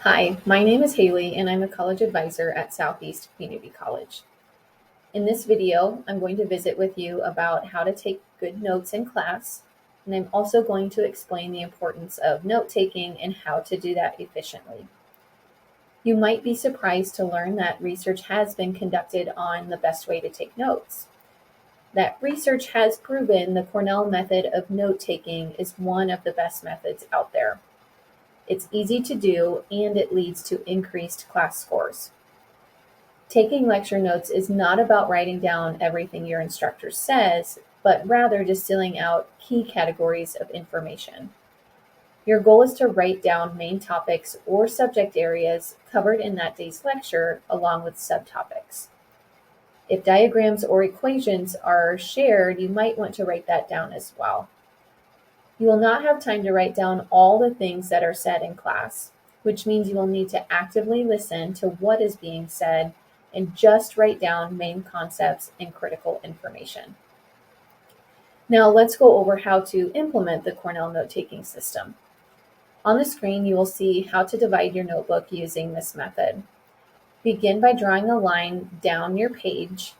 Hi, my name is Haley and I'm a college advisor at Southeast Community College. In this video, I'm going to visit with you about how to take good notes in class, and I'm also going to explain the importance of note-taking and how to do that efficiently. You might be surprised to learn that research has been conducted on the best way to take notes. That research has proven the Cornell method of note-taking is one of the best methods out there. It's easy to do, and it leads to increased class scores. Taking lecture notes is not about writing down everything your instructor says, but rather distilling out key categories of information. Your goal is to write down main topics or subject areas covered in that day's lecture, along with subtopics. If diagrams or equations are shared, you might want to write that down as well. You will not have time to write down all the things that are said in class, which means you will need to actively listen to what is being said and just write down main concepts and critical information. Now let's go over how to implement the Cornell note-taking system. On the screen, you will see how to divide your notebook using this method. Begin by drawing a line down your page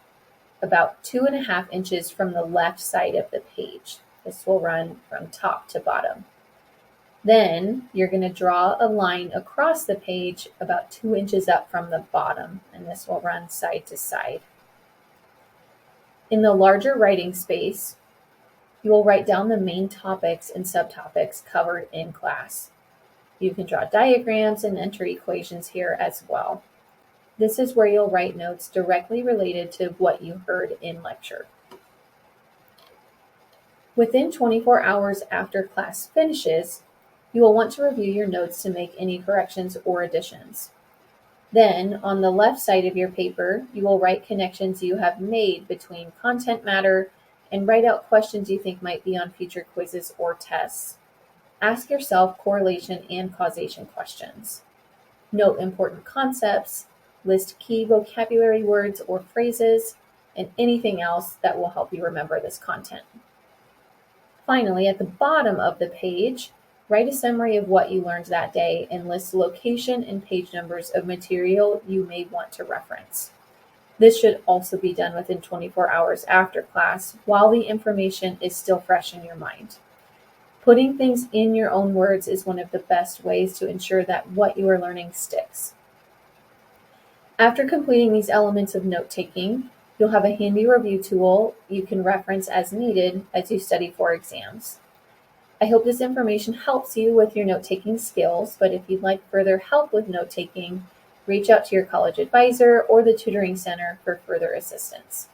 about 2.5 inches from the left side of the page. This will run from top to bottom. Then you're going to draw a line across the page about 2 inches up from the bottom, and this will run side to side. In the larger writing space, you will write down the main topics and subtopics covered in class. You can draw diagrams and enter equations here as well. This is where you'll write notes directly related to what you heard in lecture. Within 24 hours after class finishes, you will want to review your notes to make any corrections or additions. Then, on the left side of your paper, you will write connections you have made between content matter and write out questions you think might be on future quizzes or tests. Ask yourself correlation and causation questions. Note important concepts, list key vocabulary words or phrases, and anything else that will help you remember this content. Finally, at the bottom of the page, write a summary of what you learned that day and list location and page numbers of material you may want to reference. This should also be done within 24 hours after class while the information is still fresh in your mind. Putting things in your own words is one of the best ways to ensure that what you are learning sticks. After completing these elements of note-taking, you'll have a handy review tool you can reference as needed as you study for exams. I hope this information helps you with your note-taking skills, but if you'd like further help with note-taking, reach out to your college advisor or the tutoring center for further assistance.